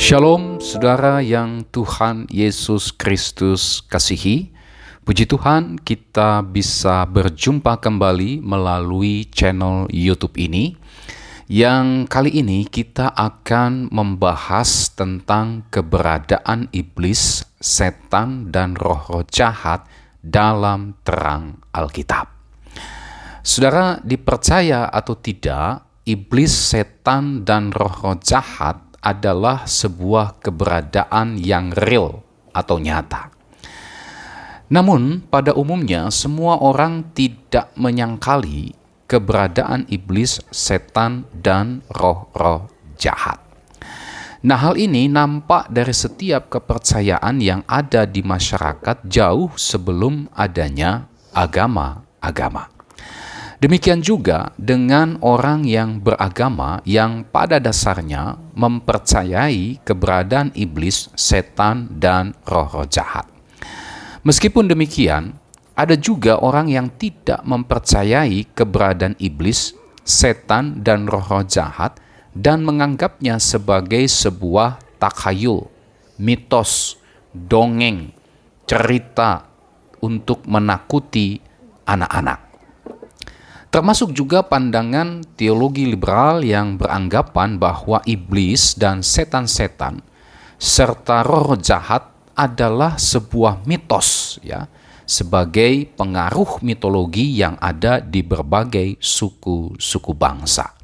Shalom saudara yang Tuhan Yesus Kristus kasihi. Puji Tuhan kita bisa berjumpa kembali melalui channel YouTube ini. Yang kali ini kita akan membahas tentang keberadaan iblis, setan, dan roh-roh jahat dalam terang Alkitab. Saudara, dipercaya atau tidak, iblis, setan, dan roh-roh jahat adalah sebuah keberadaan yang real atau nyata. Namun, pada umumnya semua orang tidak menyangkali keberadaan iblis, setan, dan roh-roh jahat. Nah, hal ini nampak dari setiap kepercayaan yang ada di masyarakat jauh sebelum adanya agama-agama. Demikian juga dengan orang yang beragama yang pada dasarnya mempercayai keberadaan iblis, setan, dan roh-roh jahat. Meskipun demikian, ada juga orang yang tidak mempercayai keberadaan iblis, setan, dan roh-roh jahat dan menganggapnya sebagai sebuah takhayul, mitos, dongeng, cerita untuk menakuti anak-anak. Termasuk juga pandangan teologi liberal yang beranggapan bahwa iblis dan setan-setan serta roh jahat adalah sebuah mitos, ya, sebagai pengaruh mitologi yang ada di berbagai suku bangsa.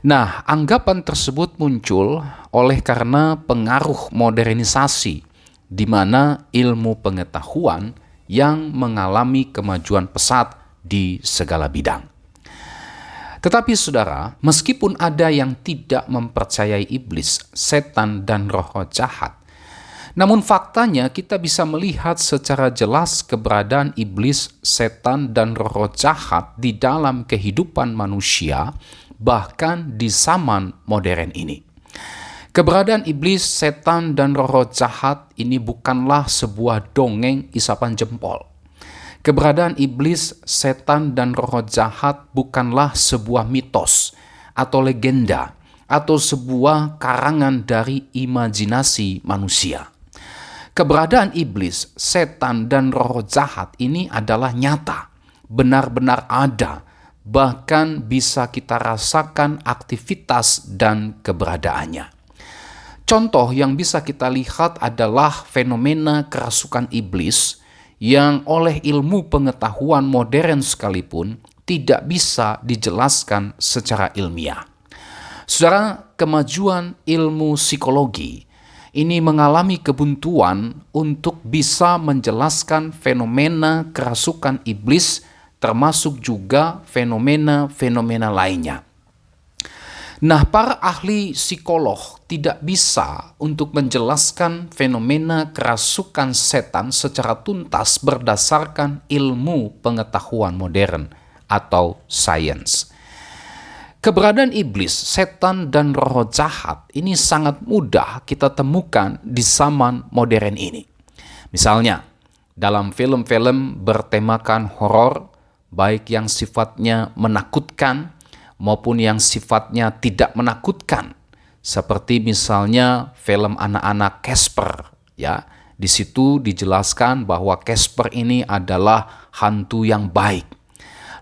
Nah, anggapan tersebut muncul oleh karena pengaruh modernisasi di mana ilmu pengetahuan yang mengalami kemajuan pesat di segala bidang. Tetapi saudara, meskipun ada yang tidak mempercayai iblis, setan, dan roh-roh jahat, namun faktanya kita bisa melihat secara jelas keberadaan iblis, setan, dan roh-roh jahat di dalam kehidupan manusia, bahkan di zaman modern ini. Keberadaan iblis, setan, dan roh-roh jahat ini bukanlah sebuah dongeng isapan jempol. Keberadaan iblis, setan, dan roh jahat bukanlah sebuah mitos atau legenda atau sebuah karangan dari imajinasi manusia. Keberadaan iblis, setan, dan roh jahat ini adalah nyata, benar-benar ada, bahkan bisa kita rasakan aktivitas dan keberadaannya. Contoh yang bisa kita lihat adalah fenomena kerasukan iblis yang oleh ilmu pengetahuan modern sekalipun tidak bisa dijelaskan secara ilmiah. Saudara, kemajuan ilmu psikologi ini mengalami kebuntuan untuk bisa menjelaskan fenomena kerasukan iblis, termasuk juga fenomena-fenomena lainnya. Nah, para ahli psikolog tidak bisa untuk menjelaskan fenomena kerasukan setan secara tuntas berdasarkan ilmu pengetahuan modern atau sains. Keberadaan iblis, setan, dan roh jahat ini sangat mudah kita temukan di zaman modern ini. Misalnya, dalam film-film bertemakan horor, baik yang sifatnya menakutkan maupun yang sifatnya tidak menakutkan, seperti misalnya film anak-anak Casper, ya. Di situ dijelaskan bahwa Casper ini adalah hantu yang baik.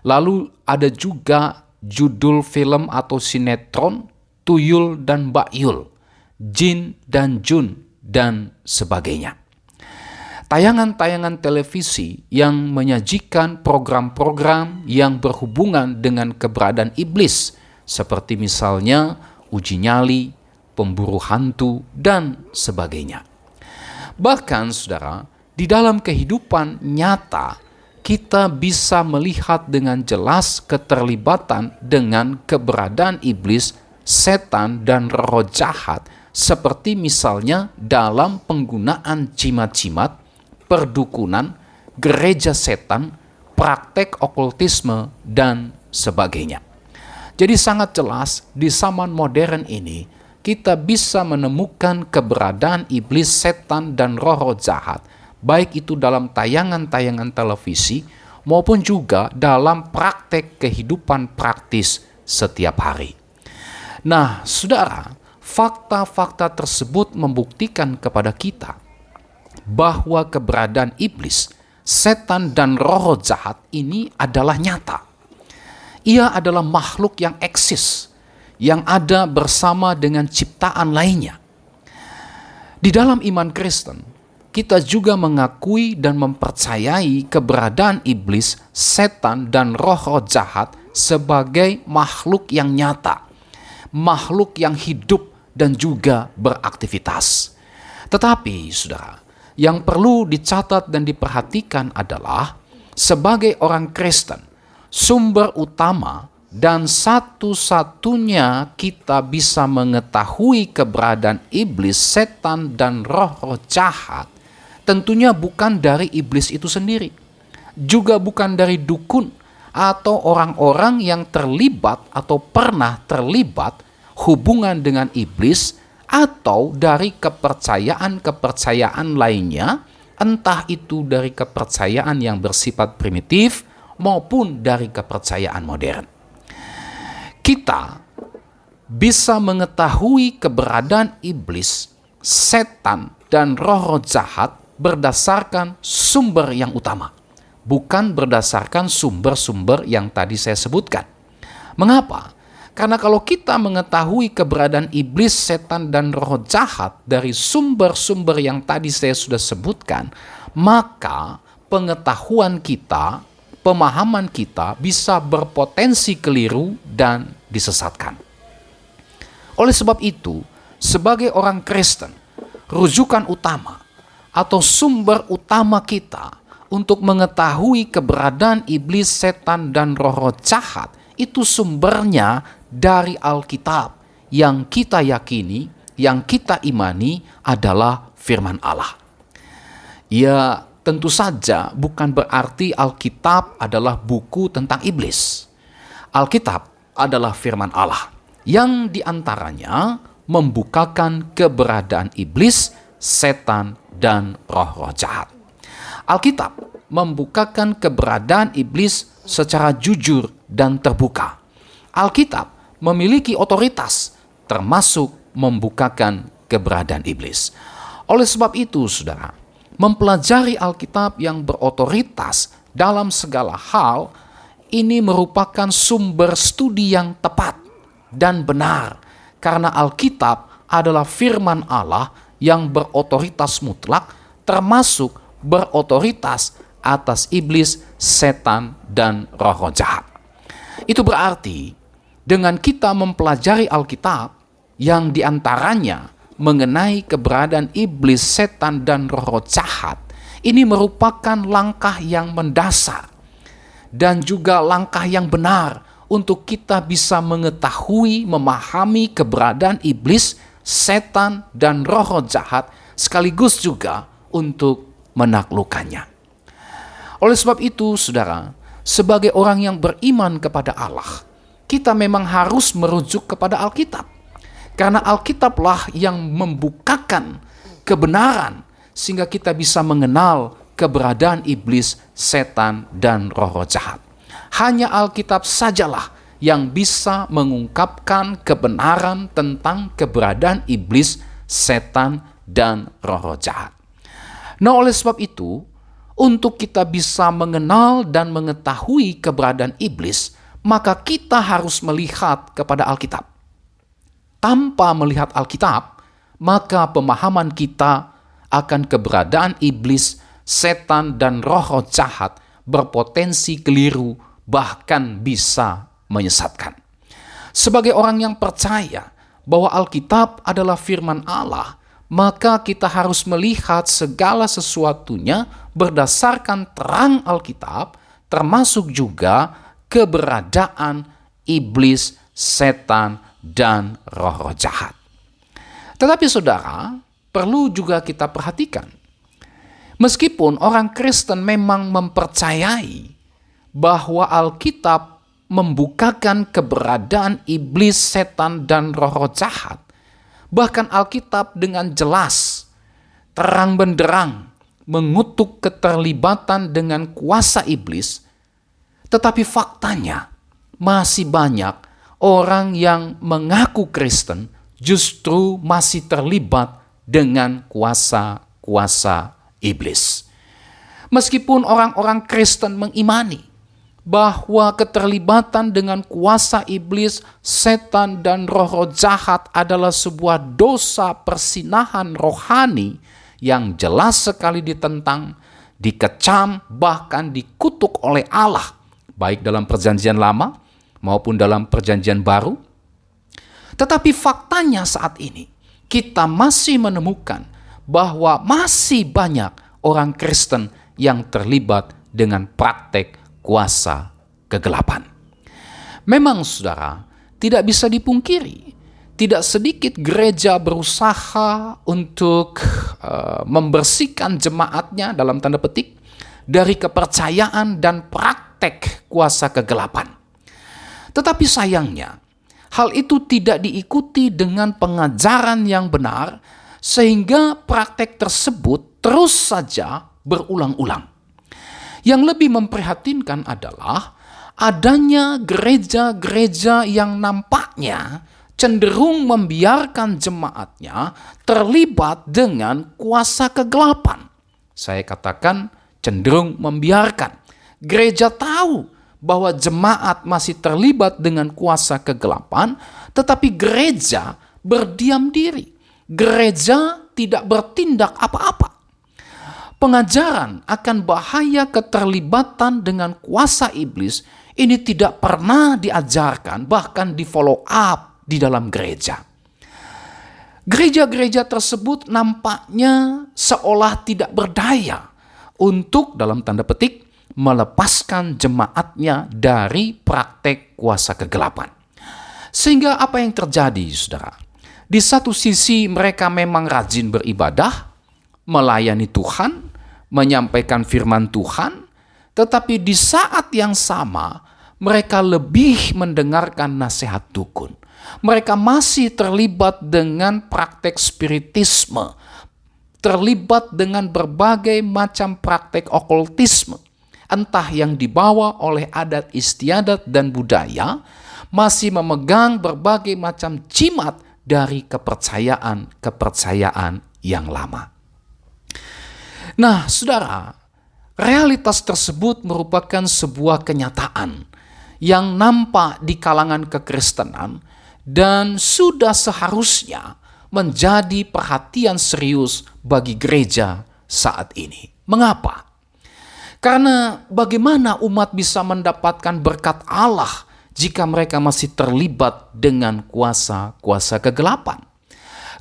Lalu ada juga judul film atau sinetron Tuyul dan Bakyul, Jin dan Jun, dan sebagainya. Tayangan-tayangan televisi yang menyajikan program-program yang berhubungan dengan keberadaan iblis, seperti misalnya Uji Nyali, Pemburu Hantu, dan sebagainya. Bahkan, saudara, di dalam kehidupan nyata, kita bisa melihat dengan jelas keterlibatan dengan keberadaan iblis, setan, dan roh jahat, seperti misalnya dalam penggunaan jimat-jimat, perdukunan, gereja setan, praktek okultisme, dan sebagainya. Jadi sangat jelas di zaman modern ini kita bisa menemukan keberadaan iblis, setan, dan roh-roh jahat, baik itu dalam tayangan-tayangan televisi maupun juga dalam praktek kehidupan praktis setiap hari. Nah, saudara, fakta-fakta tersebut membuktikan kepada kita bahwa keberadaan iblis, setan, dan roh jahat ini adalah nyata. Ia adalah makhluk yang eksis, yang ada bersama dengan ciptaan lainnya. Di dalam iman Kristen, kita juga mengakui dan mempercayai keberadaan iblis, setan, dan roh-roh jahat sebagai makhluk yang nyata, makhluk yang hidup dan juga beraktivitas. Tetapi, saudara, yang perlu dicatat dan diperhatikan adalah sebagai orang Kristen, sumber utama dan satu-satunya kita bisa mengetahui keberadaan iblis, setan, dan roh-roh jahat tentunya bukan dari iblis itu sendiri, juga bukan dari dukun atau orang-orang yang terlibat atau pernah terlibat hubungan dengan iblis, atau dari kepercayaan-kepercayaan lainnya, entah itu dari kepercayaan yang bersifat primitif maupun dari kepercayaan modern. Kita bisa mengetahui keberadaan iblis, setan, dan roh-roh jahat berdasarkan sumber yang utama, bukan berdasarkan sumber-sumber yang tadi saya sebutkan. Mengapa? Karena kalau kita mengetahui keberadaan iblis, setan, dan roh jahat dari sumber-sumber yang tadi saya sudah sebutkan, maka pengetahuan kita, pemahaman kita bisa berpotensi keliru dan disesatkan. Oleh sebab itu, sebagai orang Kristen, rujukan utama atau sumber utama kita untuk mengetahui keberadaan iblis, setan, dan roh-roh jahat itu sumbernya dari Alkitab yang kita yakini, yang kita imani adalah firman Allah. Ya, tentu saja bukan berarti Alkitab adalah buku tentang iblis. Alkitab adalah firman Allah yang diantaranya membukakan keberadaan iblis, setan, dan roh-roh jahat. Alkitab membukakan keberadaan iblis secara jujur dan terbuka. Alkitab memiliki otoritas, termasuk membukakan keberadaan iblis. Oleh sebab itu, saudara, mempelajari Alkitab yang berotoritas dalam segala hal ini merupakan sumber studi yang tepat dan benar, karena Alkitab adalah firman Allah yang berotoritas mutlak, termasuk berotoritas atas iblis, setan, dan roh-roh jahat. Itu berarti dengan kita mempelajari Alkitab yang diantaranya mengenai keberadaan iblis, setan, dan roh-roh jahat, ini merupakan langkah yang mendasar dan juga langkah yang benar untuk kita bisa mengetahui, memahami keberadaan iblis, setan, dan roh-roh jahat, sekaligus juga untuk menaklukkannya. Oleh sebab itu, saudara, sebagai orang yang beriman kepada Allah, kita memang harus merujuk kepada Alkitab. Karena Alkitablah yang membukakan kebenaran sehingga kita bisa mengenal keberadaan iblis, setan, dan roh-roh jahat. Hanya Alkitab sajalah yang bisa mengungkapkan kebenaran tentang keberadaan iblis, setan, dan roh-roh jahat. Nah, oleh sebab itu, untuk kita bisa mengenal dan mengetahui keberadaan iblis, maka kita harus melihat kepada Alkitab. Tanpa melihat Alkitab, maka pemahaman kita akan keberadaan iblis, setan, dan roh-roh jahat berpotensi keliru, bahkan bisa menyesatkan. Sebagai orang yang percaya bahwa Alkitab adalah firman Allah, maka kita harus melihat segala sesuatunya berdasarkan terang Alkitab, termasuk juga keberadaan iblis, setan, dan roh-roh jahat. Tetapi saudara, perlu juga kita perhatikan, meskipun orang Kristen memang mempercayai bahwa Alkitab membukakan keberadaan iblis, setan, dan roh-roh jahat, bahkan Alkitab dengan jelas, terang benderang, mengutuk keterlibatan dengan kuasa iblis, tetapi faktanya masih banyak orang yang mengaku Kristen justru masih terlibat dengan kuasa-kuasa iblis. Meskipun orang-orang Kristen mengimani bahwa keterlibatan dengan kuasa iblis, setan, dan roh-roh jahat adalah sebuah dosa persinahan rohani yang jelas sekali ditentang, dikecam, bahkan dikutuk oleh Allah, baik dalam Perjanjian Lama maupun dalam Perjanjian Baru. Tetapi faktanya saat ini, kita masih menemukan bahwa masih banyak orang Kristen yang terlibat dengan praktek kuasa kegelapan. Memang saudara, tidak bisa dipungkiri, tidak sedikit gereja berusaha untuk membersihkan jemaatnya dalam tanda petik dari kepercayaan dan praktek kuasa kegelapan. Tetapi sayangnya, hal itu tidak diikuti dengan pengajaran yang benar, sehingga praktek tersebut terus saja berulang-ulang. Yang lebih memprihatinkan adalah adanya gereja-gereja yang nampaknya cenderung membiarkan jemaatnya terlibat dengan kuasa kegelapan. Saya katakan cenderung membiarkan. Gereja tahu bahwa jemaat masih terlibat dengan kuasa kegelapan, tetapi gereja berdiam diri. Gereja tidak bertindak apa-apa. Pengajaran akan bahaya keterlibatan dengan kuasa iblis ini tidak pernah diajarkan, bahkan di follow up di dalam gereja. Gereja-gereja tersebut nampaknya seolah tidak berdaya untuk, dalam tanda petik, melepaskan jemaatnya dari praktek kuasa kegelapan. Sehingga apa yang terjadi, saudara? Di satu sisi mereka memang rajin beribadah, melayani Tuhan, menyampaikan firman Tuhan, tetapi di saat yang sama mereka lebih mendengarkan nasihat dukun. Mereka masih terlibat dengan praktek spiritisme, terlibat dengan berbagai macam praktek okultisme, entah yang dibawa oleh adat istiadat dan budaya, masih memegang berbagai macam jimat dari kepercayaan yang lama. Nah, saudara, realitas tersebut merupakan sebuah kenyataan yang nampak di kalangan kekristenan dan sudah seharusnya menjadi perhatian serius bagi gereja saat ini. Mengapa? Karena bagaimana umat bisa mendapatkan berkat Allah jika mereka masih terlibat dengan kuasa-kuasa kegelapan?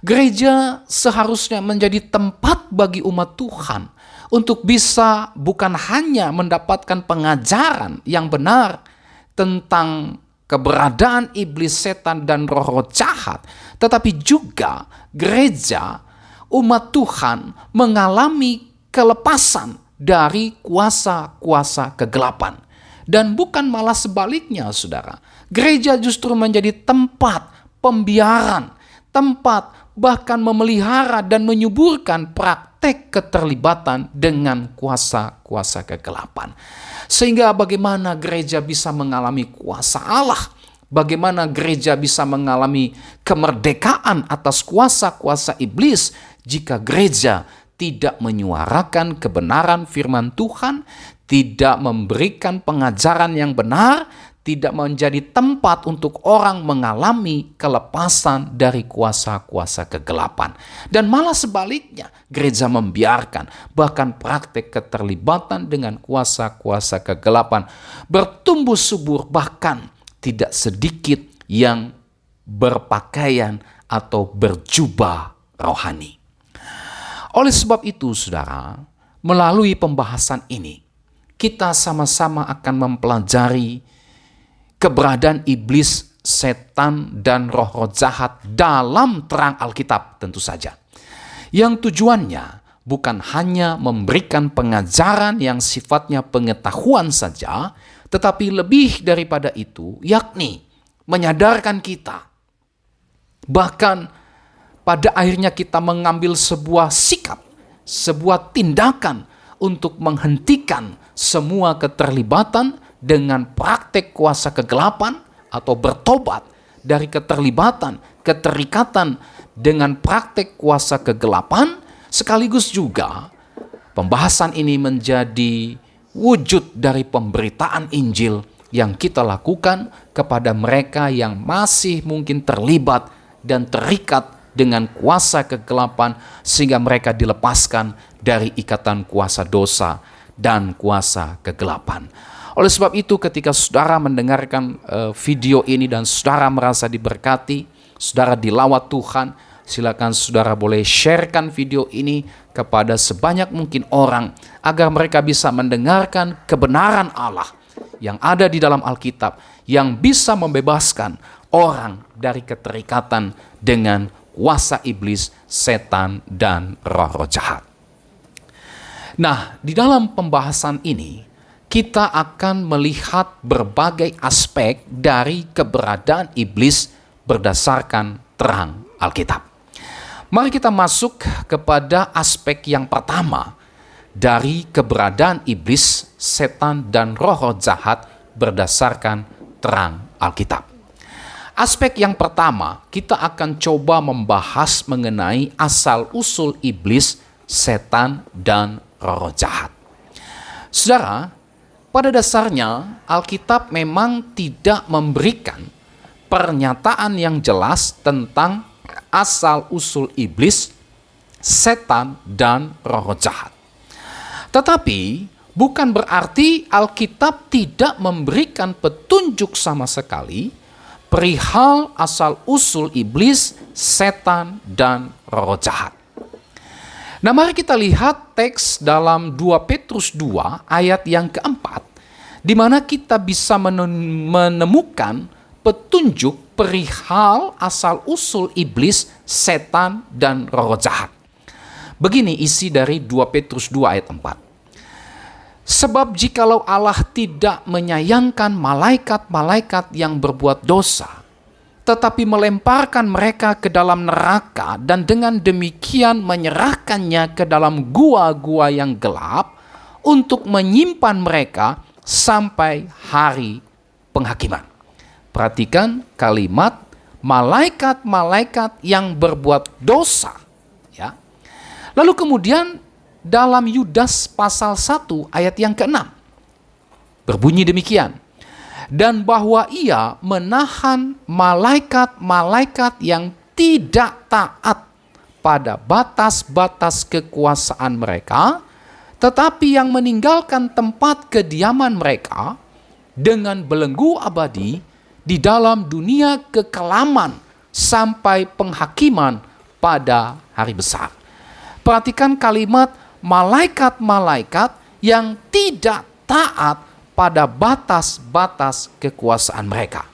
Gereja seharusnya menjadi tempat bagi umat Tuhan untuk bisa bukan hanya mendapatkan pengajaran yang benar tentang keberadaan iblis, setan, dan roh-roh jahat, tetapi juga gereja, umat Tuhan mengalami kelepasan dari kuasa-kuasa kegelapan. Dan bukan malah sebaliknya, saudara. Gereja justru menjadi tempat pembiaran, tempat bahkan memelihara dan menyuburkan praktek keterlibatan dengan kuasa-kuasa kegelapan. Sehingga bagaimana gereja bisa mengalami kuasa Allah? Bagaimana gereja bisa mengalami kemerdekaan atas kuasa-kuasa iblis jika gereja tidak menyuarakan kebenaran firman Tuhan, tidak memberikan pengajaran yang benar, tidak menjadi tempat untuk orang mengalami kelepasan dari kuasa-kuasa kegelapan. Dan malah sebaliknya, gereja membiarkan bahkan praktek keterlibatan dengan kuasa-kuasa kegelapan bertumbuh subur, bahkan tidak sedikit yang berpakaian atau berjubah rohani. Oleh sebab itu, saudara, melalui pembahasan ini, kita sama-sama akan mempelajari keberadaan iblis, setan, dan roh-roh jahat dalam terang Alkitab tentu saja. Yang tujuannya bukan hanya memberikan pengajaran yang sifatnya pengetahuan saja, tetapi lebih daripada itu, yakni menyadarkan kita. Bahkan pada akhirnya kita mengambil sebuah sikap, sebuah tindakan untuk menghentikan semua keterlibatan dengan praktek kuasa kegelapan atau bertobat dari keterlibatan keterikatan dengan praktek kuasa kegelapan, sekaligus juga pembahasan ini menjadi wujud dari pemberitaan Injil yang kita lakukan kepada mereka yang masih mungkin terlibat dan terikat dengan kuasa kegelapan, sehingga mereka dilepaskan dari ikatan kuasa dosa dan kuasa kegelapan. Oleh sebab itu, ketika saudara mendengarkan video ini dan saudara merasa diberkati, saudara dilawat Tuhan, silakan saudara boleh sharekan video ini kepada sebanyak mungkin orang, agar mereka bisa mendengarkan kebenaran Allah yang ada di dalam Alkitab, yang bisa membebaskan orang dari keterikatan dengan kuasa iblis, setan, dan roh-roh jahat. Nah, di dalam pembahasan ini, kita akan melihat berbagai aspek dari keberadaan iblis berdasarkan terang Alkitab. Mari kita masuk kepada aspek yang pertama dari keberadaan iblis, setan, dan roh-roh jahat berdasarkan terang Alkitab. Aspek yang pertama, kita akan coba membahas mengenai asal-usul iblis, setan, dan roh-roh jahat. Saudara, pada dasarnya Alkitab memang tidak memberikan pernyataan yang jelas tentang asal-usul iblis, setan, dan roh-roh jahat. Tetapi bukan berarti Alkitab tidak memberikan petunjuk sama sekali perihal asal-usul iblis, setan, dan roh jahat. Nah, mari kita lihat teks dalam 2 Petrus 2 ayat yang keempat, di mana kita bisa menemukan petunjuk perihal asal-usul iblis, setan, dan roh jahat. Begini isi dari 2 Petrus 2 ayat 4. Sebab jikalau Allah tidak menyayangkan malaikat-malaikat yang berbuat dosa, tetapi melemparkan mereka ke dalam neraka dan dengan demikian menyerahkannya ke dalam gua-gua yang gelap untuk menyimpan mereka sampai hari penghakiman. Perhatikan kalimat malaikat-malaikat yang berbuat dosa. Ya. Lalu kemudian dalam Yudas pasal 1 ayat yang ke-6 berbunyi demikian. Dan bahwa ia menahan malaikat-malaikat yang tidak taat pada batas-batas kekuasaan mereka, tetapi yang meninggalkan tempat kediaman mereka dengan belenggu abadi di dalam dunia kekelaman sampai penghakiman pada hari besar. Perhatikan kalimat malaikat-malaikat yang tidak taat pada batas-batas kekuasaan mereka.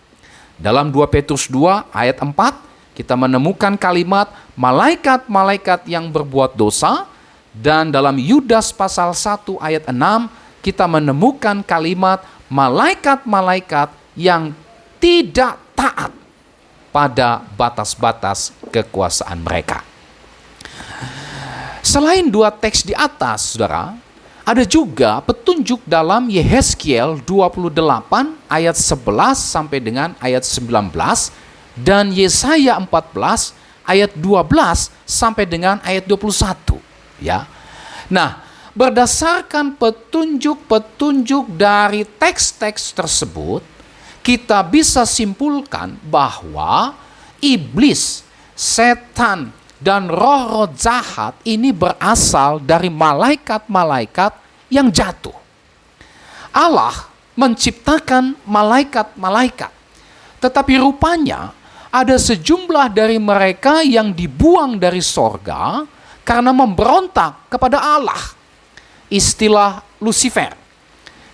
Dalam 2 Petrus 2 ayat 4, kita menemukan kalimat malaikat-malaikat yang berbuat dosa, dan dalam Yudas pasal 1 ayat 6, kita menemukan kalimat malaikat-malaikat yang tidak taat pada batas-batas kekuasaan mereka. Selain dua teks di atas, saudara, ada juga petunjuk dalam Yehezkiel 28 ayat 11 sampai dengan ayat 19 dan Yesaya 14 ayat 12 sampai dengan ayat 21. Ya. Nah, berdasarkan petunjuk-petunjuk dari teks-teks tersebut, kita bisa simpulkan bahwa iblis, setan, dan roh-roh jahat ini berasal dari malaikat-malaikat yang jatuh. Allah menciptakan malaikat-malaikat, tetapi rupanya ada sejumlah dari mereka yang dibuang dari sorga karena memberontak kepada Allah. Istilah Lucifer,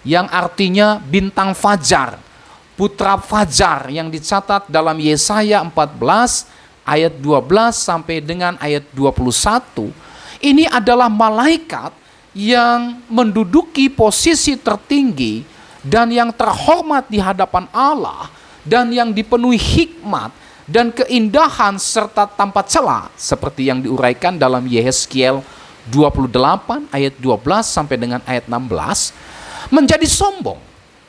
yang artinya bintang fajar, putra fajar, yang dicatat dalam Yesaya 14 ayat 12 sampai dengan ayat 21, ini adalah malaikat yang menduduki posisi tertinggi dan yang terhormat di hadapan Allah dan yang dipenuhi hikmat dan keindahan serta tanpa celah, seperti yang diuraikan dalam Yehezkiel 28 ayat 12 sampai dengan ayat 16, menjadi sombong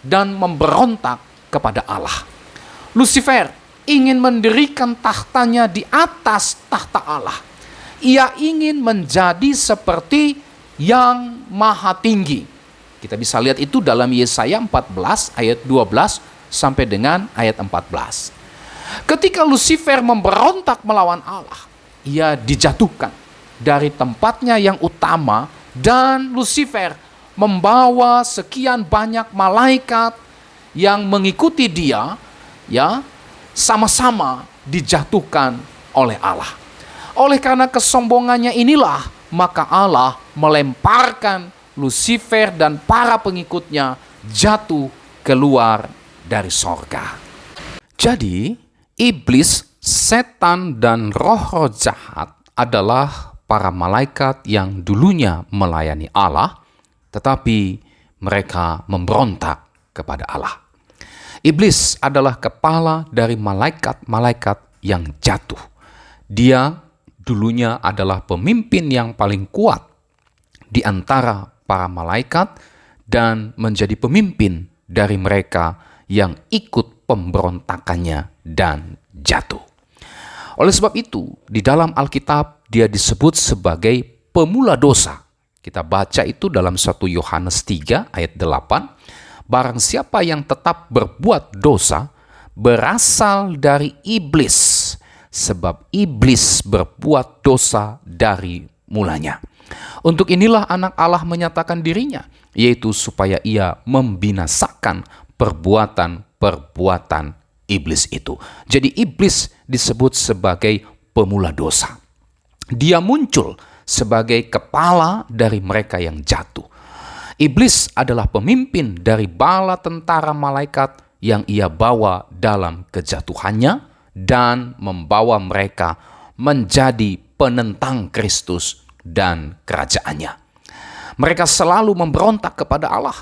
dan memberontak kepada Allah. Lucifer ingin mendirikan tahtanya di atas tahta Allah. Ia ingin menjadi seperti yang maha tinggi. Kita bisa lihat itu dalam Yesaya 14 ayat 12 sampai dengan ayat 14. Ketika Lucifer memberontak melawan Allah, ia dijatuhkan dari tempatnya yang utama, dan Lucifer membawa sekian banyak malaikat yang mengikuti dia, ya, sama-sama dijatuhkan oleh Allah. Oleh karena kesombongannya inilah, maka Allah melemparkan Lucifer dan para pengikutnya jatuh keluar dari sorga. Jadi, iblis, setan, dan roh-roh jahat adalah para malaikat yang dulunya melayani Allah, tetapi mereka memberontak kepada Allah. Iblis adalah kepala dari malaikat-malaikat yang jatuh. Dia dulunya adalah pemimpin yang paling kuat di antara para malaikat dan menjadi pemimpin dari mereka yang ikut pemberontakannya dan jatuh. Oleh sebab itu, di dalam Alkitab dia disebut sebagai pemula dosa. Kita baca itu dalam 1 Yohanes 3 ayat 8. Barang siapa yang tetap berbuat dosa berasal dari iblis, sebab iblis berbuat dosa dari mulanya. Untuk inilah anak Allah menyatakan dirinya, yaitu supaya ia membinasakan perbuatan-perbuatan iblis itu. Jadi iblis disebut sebagai pemula dosa. Dia muncul sebagai kepala dari mereka yang jatuh. Iblis adalah pemimpin dari bala tentara malaikat yang ia bawa dalam kejatuhannya dan membawa mereka menjadi penentang Kristus dan kerajaannya. Mereka selalu memberontak kepada Allah,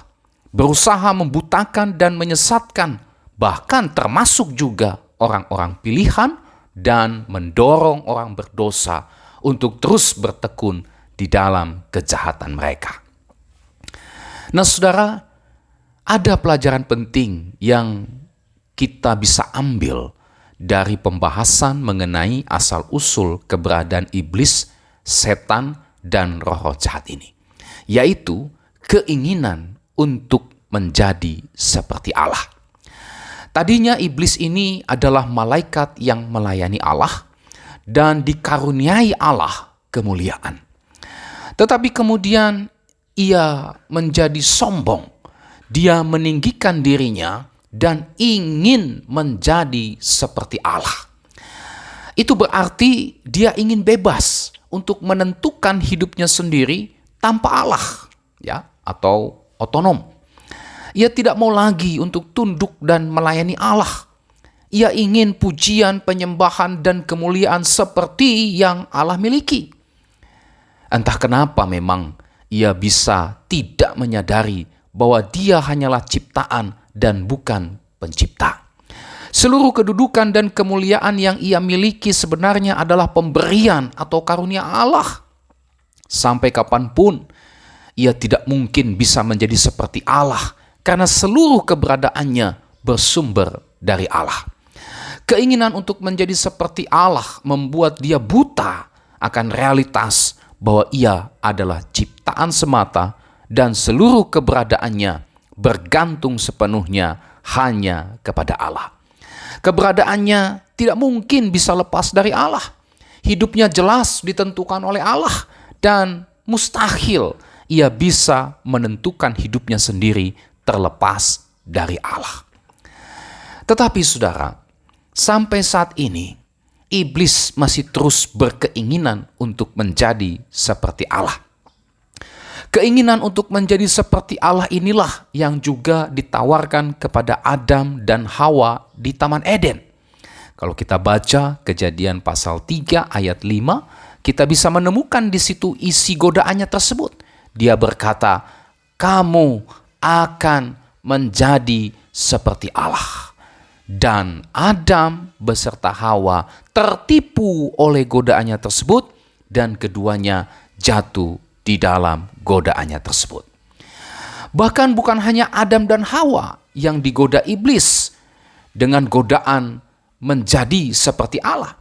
berusaha membutakan dan menyesatkan, bahkan termasuk juga orang-orang pilihan, dan mendorong orang berdosa untuk terus bertekun di dalam kejahatan mereka. Nah, saudara, ada pelajaran penting yang kita bisa ambil dari pembahasan mengenai asal-usul keberadaan iblis, setan, dan roh-roh jahat ini, yaitu keinginan untuk menjadi seperti Allah. Tadinya iblis ini adalah malaikat yang melayani Allah dan dikaruniai Allah kemuliaan. Tetapi kemudian ia menjadi sombong. Dia meninggikan dirinya dan ingin menjadi seperti Allah. Itu berarti dia ingin bebas untuk menentukan hidupnya sendiri tanpa Allah, ya, atau otonom. Ia tidak mau lagi untuk tunduk dan melayani Allah. Ia ingin pujian, penyembahan, dan kemuliaan seperti yang Allah miliki. Entah kenapa memang ia bisa tidak menyadari bahwa dia hanyalah ciptaan dan bukan pencipta. Seluruh kedudukan dan kemuliaan yang ia miliki sebenarnya adalah pemberian atau karunia Allah. Sampai kapanpun, ia tidak mungkin bisa menjadi seperti Allah karena seluruh keberadaannya bersumber dari Allah. Keinginan untuk menjadi seperti Allah membuat dia buta akan realitas bahwa ia adalah ciptaan semata dan seluruh keberadaannya bergantung sepenuhnya hanya kepada Allah. Keberadaannya tidak mungkin bisa lepas dari Allah. Hidupnya jelas ditentukan oleh Allah dan mustahil ia bisa menentukan hidupnya sendiri terlepas dari Allah. Tetapi saudara, sampai saat ini iblis masih terus berkeinginan untuk menjadi seperti Allah. Keinginan untuk menjadi seperti Allah inilah yang juga ditawarkan kepada Adam dan Hawa di Taman Eden. Kalau kita baca Kejadian pasal 3 ayat 5, kita bisa menemukan di situ isi godaannya tersebut. Dia berkata, "Kamu akan menjadi seperti Allah." Dan Adam beserta Hawa tertipu oleh godaannya tersebut dan keduanya jatuh di dalam godaannya tersebut. Bahkan bukan hanya Adam dan Hawa yang digoda iblis dengan godaan menjadi seperti Allah.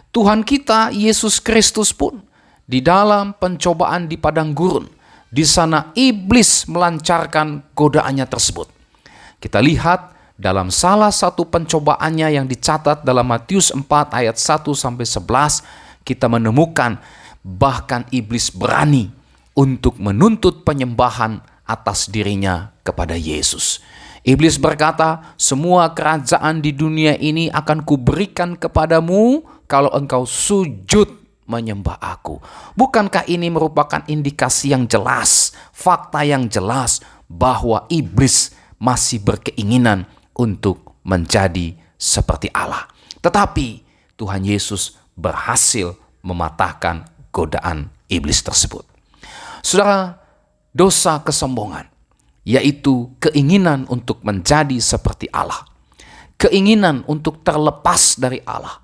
Tuhan kita Yesus Kristus pun di dalam pencobaan di padang gurun, di sana iblis melancarkan godaannya tersebut. Kita lihat dalam salah satu pencobaannya yang dicatat dalam Matius 4 ayat 1-11, kita menemukan bahkan iblis berani untuk menuntut penyembahan atas dirinya kepada Yesus. Iblis berkata, semua kerajaan di dunia ini akan kuberikan kepadamu kalau engkau sujud menyembah aku. Bukankah ini merupakan indikasi yang jelas, fakta yang jelas bahwa iblis masih berkeinginan untuk menjadi seperti Allah. Tetapi Tuhan Yesus berhasil mematahkan godaan iblis tersebut. Saudara, dosa kesombongan, yaitu keinginan untuk menjadi seperti Allah, keinginan untuk terlepas dari Allah,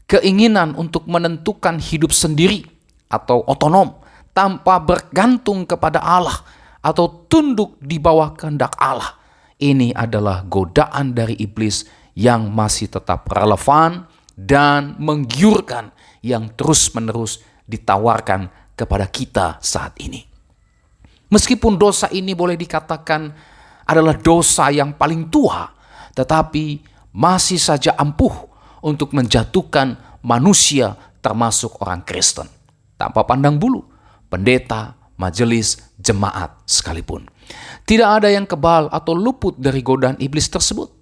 keinginan untuk menentukan hidup sendiri atau otonom tanpa bergantung kepada Allah atau tunduk di bawah kehendak Allah. Ini adalah godaan dari iblis yang masih tetap relevan dan menggiurkan, yang terus-menerus ditawarkan kepada kita saat ini. Meskipun dosa ini boleh dikatakan adalah dosa yang paling tua, tetapi masih saja ampuh untuk menjatuhkan manusia termasuk orang Kristen, tanpa pandang bulu, pendeta, majelis, jemaat sekalipun. Tidak ada yang kebal atau luput dari godaan iblis tersebut.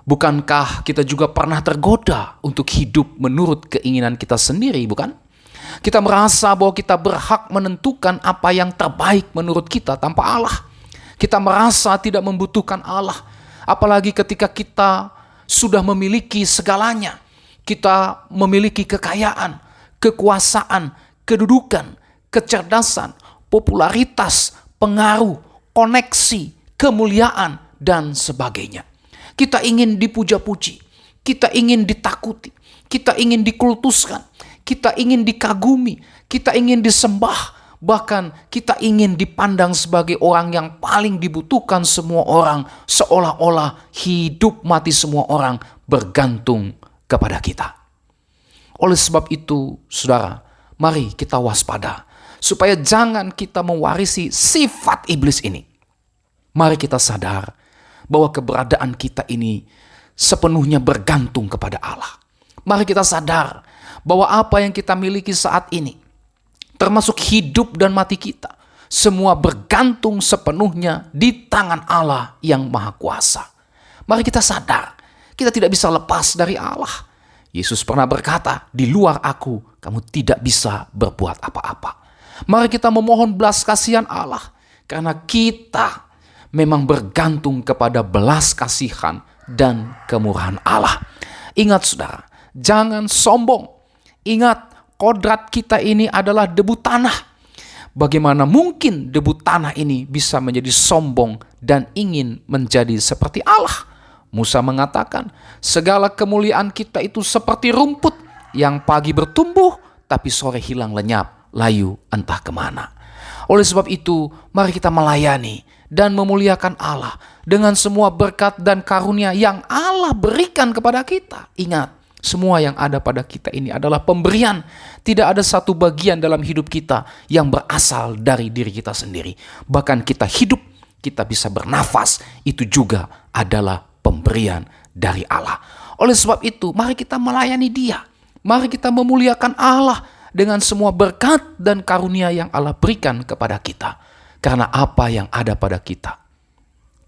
Bukankah kita juga pernah tergoda untuk hidup menurut keinginan kita sendiri, bukan? Kita merasa bahwa kita berhak menentukan apa yang terbaik menurut kita tanpa Allah. Kita merasa tidak membutuhkan Allah, apalagi ketika kita sudah memiliki segalanya. Kita memiliki kekayaan, kekuasaan, kedudukan, kecerdasan, popularitas, pengaruh, koneksi, kemuliaan, dan sebagainya. Kita ingin dipuja-puji, kita ingin ditakuti, kita ingin dikultuskan, kita ingin dikagumi, kita ingin disembah, bahkan kita ingin dipandang sebagai orang yang paling dibutuhkan semua orang, seolah-olah hidup mati semua orang bergantung kepada kita. Oleh sebab itu, saudara, mari kita waspada supaya jangan kita mewarisi sifat iblis ini. Mari kita sadar bahwa keberadaan kita ini sepenuhnya bergantung kepada Allah. Mari kita sadar bahwa apa yang kita miliki saat ini, termasuk hidup dan mati kita, semua bergantung sepenuhnya di tangan Allah yang Maha Kuasa. Mari kita sadar, kita tidak bisa lepas dari Allah. Yesus pernah berkata, di luar aku, kamu tidak bisa berbuat apa-apa. Mari kita memohon belas kasihan Allah, karena kita memang bergantung kepada belas kasihan dan kemurahan Allah. Ingat saudara, jangan sombong. Ingat, kodrat kita ini adalah debu tanah. Bagaimana mungkin debu tanah ini bisa menjadi sombong dan ingin menjadi seperti Allah? Musa mengatakan, segala kemuliaan kita itu seperti rumput yang pagi bertumbuh, tapi sore hilang lenyap, layu entah kemana. Oleh sebab itu, mari kita melayani dan memuliakan Allah dengan semua berkat dan karunia yang Allah berikan kepada kita. Ingat, semua yang ada pada kita ini adalah pemberian. Tidak ada satu bagian dalam hidup kita yang berasal dari diri kita sendiri. Bahkan kita hidup, kita bisa bernafas, itu juga adalah pemberian dari Allah. Oleh sebab itu, mari kita melayani Dia. Mari kita memuliakan Allah dengan semua berkat dan karunia yang Allah berikan kepada kita. Karena apa yang ada pada kita,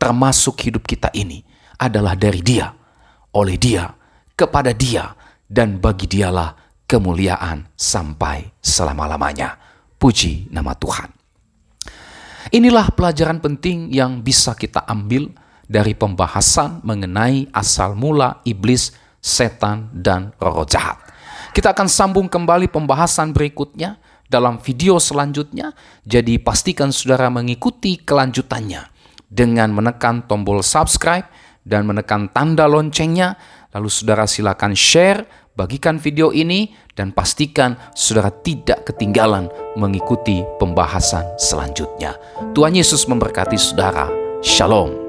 termasuk hidup kita ini, adalah dari Dia, oleh Dia, kepada Dia, dan bagi Dialah kemuliaan sampai selama-lamanya. Puji nama Tuhan. Inilah pelajaran penting yang bisa kita ambil dari pembahasan mengenai asal mula iblis, setan, dan roh jahat. Kita akan sambung kembali pembahasan berikutnya dalam video selanjutnya. Jadi pastikan saudara mengikuti kelanjutannya dengan menekan tombol subscribe dan menekan tanda loncengnya. Lalu saudara silakan share, bagikan video ini, dan pastikan saudara tidak ketinggalan mengikuti pembahasan selanjutnya. Tuhan Yesus memberkati saudara. Shalom.